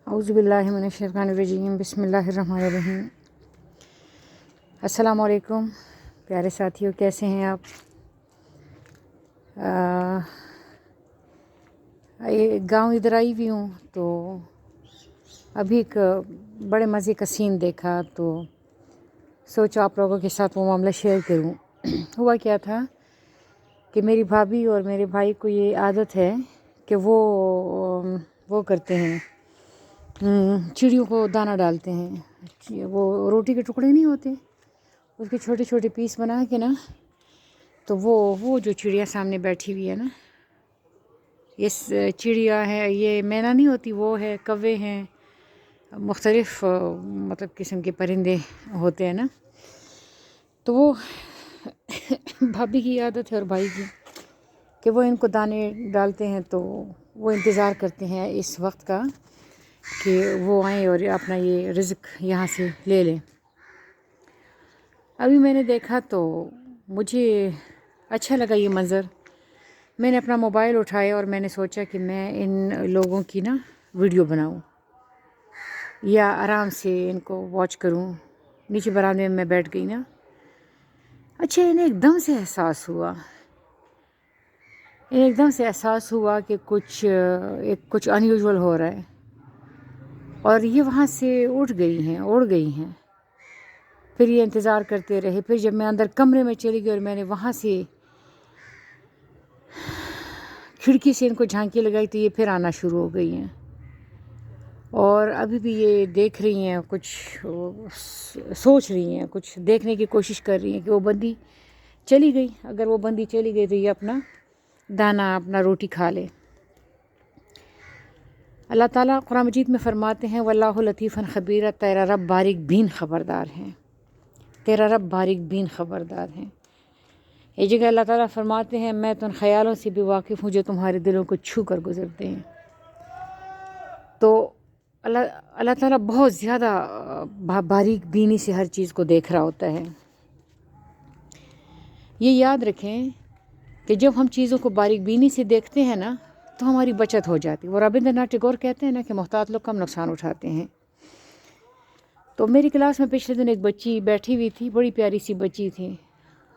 اعوذ باللہ من الشیطان الرجیم بسم اللہ الرحمن الرحیم۔ السلام علیکم پیارے ساتھیوں، کیسے ہیں آپ؟ گاؤں ادھر آئی ہوئی ہوں تو ابھی ایک بڑے مزے کا سین دیکھا تو سوچا آپ لوگوں کے ساتھ وہ معاملہ شیئر کروں۔ ہوا کیا تھا کہ میری بھابھی اور میرے بھائی کو یہ عادت ہے کہ وہ کرتے ہیں، چڑیوں کو دانہ ڈالتے ہیں۔ وہ روٹی کے ٹکڑے نہیں ہوتے، اس کے چھوٹے چھوٹے پیس بنا کے نا، تو وہ جو چڑیا سامنے بیٹھی ہوئی ہے نا، یہ چڑیا ہے، یہ مینا نہیں ہوتی، وہ ہے کوے ہیں، مختلف مطلب قسم کے پرندے ہوتے ہیں نا، تو وہ بھابھی کی عادت ہے اور بھائی کی کہ وہ ان کو دانے ڈالتے ہیں، تو وہ انتظار کرتے ہیں اس وقت کا کہ وہ آئیں اور اپنا یہ رزق یہاں سے لے لیں۔ ابھی میں نے دیکھا تو مجھے اچھا لگا یہ منظر۔ میں نے اپنا موبائل اٹھایا اور میں نے سوچا کہ میں ان لوگوں کی نا ویڈیو بناؤں یا آرام سے ان کو واچ کروں۔ نیچے برآمدے میں بیٹھ گئی نا، اچھا انہیں ایک دم سے احساس ہوا کہ کچھ انیوژول ہو رہا ہے، اور یہ وہاں سے اڑ گئی ہیں۔ پھر یہ انتظار کرتے رہے، پھر جب میں اندر کمرے میں چلی گئی اور میں نے وہاں سے کھڑکی سے ان کو جھانکی لگائی تو یہ پھر آنا شروع ہو گئی ہیں، اور ابھی بھی یہ دیکھ رہی ہیں، کچھ سوچ رہی ہیں، کچھ دیکھنے کی کوشش کر رہی ہیں کہ وہ بندی چلی گئی، اگر وہ بندی چلی گئی تو یہ اپنا دانہ، اپنا روٹی کھا لے۔ اللہ تعالیٰ قرآن مجید میں فرماتے ہیں واللہ لطیفاً خبیرہ، تیرا رب باریک بین خبردار ہے، تیرا رب باریک بین خبردار ہے۔ ایک جگہ اللہ تعالیٰ فرماتے ہیں میں تو ان خیالوں سے بھی واقف ہوں جو تمہارے دلوں کو چھو کر گزرتے ہیں۔ تو اللہ تعالیٰ بہت زیادہ باریک بینی سے ہر چیز کو دیکھ رہا ہوتا ہے۔ یہ یاد رکھیں کہ جب ہم چیزوں کو باریک بینی سے دیکھتے ہیں نا تو ہماری بچت ہو جاتی ہے۔ وہ رابندر ناتھ ٹیگور کہتے ہیں نا کہ محتاط لوگ کم نقصان اٹھاتے ہیں۔ تو میری کلاس میں پچھلے دن ایک بچی بیٹھی ہوئی تھی، بڑی پیاری سی بچی تھی،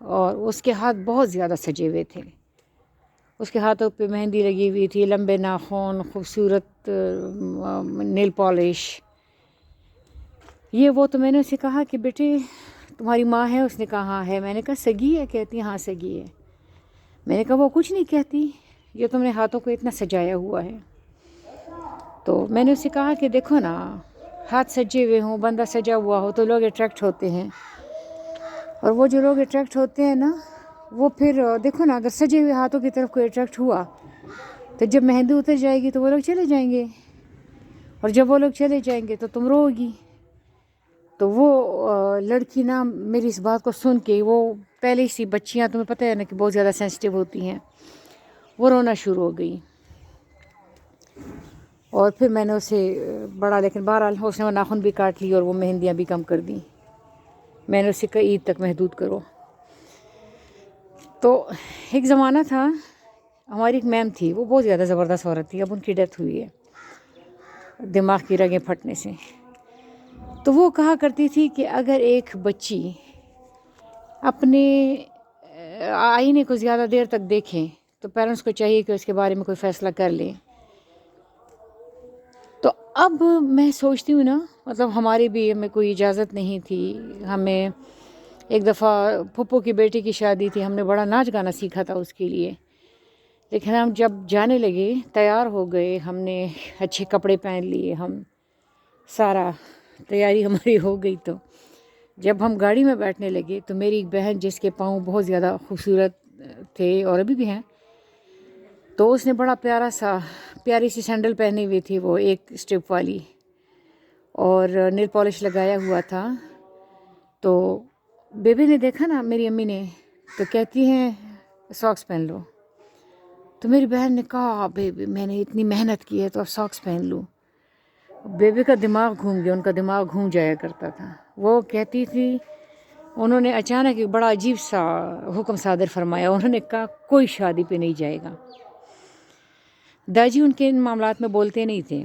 اور اس کے ہاتھ بہت زیادہ سجے ہوئے تھے۔ اس کے ہاتھوں پہ مہندی لگی ہوئی تھی، لمبے ناخن، خوبصورت نیل پالش۔ وہ تو میں نے اسے کہا کہ بیٹے تمہاری ماں ہے؟ اس نے کہا ہاں ہے۔ میں نے کہا سگی ہے؟ کہتی ہاں سگی ہے۔ میں نے کہا وہ کچھ نہیں کہتی، یہ تم نے ہاتھوں کو اتنا سجایا ہوا ہے۔ تو میں نے اسے کہا کہ دیکھو نا، ہاتھ سجے ہوئے ہوں، بندہ سجا ہوا ہو تو لوگ اٹریکٹ ہوتے ہیں، اور وہ جو لوگ اٹریکٹ ہوتے ہیں نا، وہ پھر دیکھو نا، اگر سجے ہوئے ہاتھوں کی طرف کوئی اٹریکٹ ہوا تو جب مہندی اتر جائے گی تو وہ لوگ چلے جائیں گے، اور جب وہ لوگ چلے جائیں گے تو تم رو گی۔ تو وہ لڑکی نا میری اس بات کو سن کے، وہ پہلے سی بچیاں تمہیں پتہ ہے نا کہ بہت زیادہ سینسٹیو ہوتی ہیں، وہ رونا شروع ہو گئی۔ اور پھر میں نے اسے لیکن بہرحال اس نے وہ ناخن بھی کاٹ لی اور وہ مہندیاں بھی کم کر دیں۔ میں نے اسے کہا عید تک محدود کرو۔ تو ایک زمانہ تھا، ہماری ایک میم تھی، وہ بہت زیادہ زبردست عورت تھی، اب ان کی ڈیتھ ہوئی ہے دماغ کی رگیں پھٹنے سے۔ تو وہ کہا کرتی تھی کہ اگر ایک بچی اپنے آئینے کو زیادہ دیر تک دیکھیں تو پیرنٹس کو چاہیے کہ اس کے بارے میں کوئی فیصلہ کر لیں۔ تو اب میں سوچتی ہوں نا، مطلب ہمیں کوئی اجازت نہیں تھی۔ ہمیں ایک دفعہ پھپھو کی بیٹی کی شادی تھی، ہم نے بڑا ناچ گانا سیکھا تھا اس کے لیے، لیکن ہم جب جانے لگے، تیار ہو گئے، ہم نے اچھے کپڑے پہن لیے، ہم سارا تیاری ہماری ہو گئی، تو جب ہم گاڑی میں بیٹھنے لگے تو میری ایک بہن جس کے پاؤں بہت زیادہ خوبصورت تھے اور ابھی بھی ہیں، تو اس نے بڑا پیاری سی سینڈل پہنی ہوئی تھی، وہ ایک اسٹرپ والی، اور نیل پالش لگایا ہوا تھا۔ تو بیبی نے دیکھا نا میری امی نے، تو کہتی ہیں ساکس پہن لو۔ تو میری بہن نے کہا بیبی میں نے اتنی محنت کی ہے تو اب ساکس پہن لوں۔ بیبی کا دماغ گھوم گیا، ان کا دماغ گھوم جایا کرتا تھا۔ وہ کہتی تھی، انہوں نے اچانک ایک بڑا عجیب سا حکم صادر فرمایا، انہوں نے کہا کوئی شادی پہ نہیں جائے گا۔ داجی ان کے ان معاملات میں بولتے نہیں تھے۔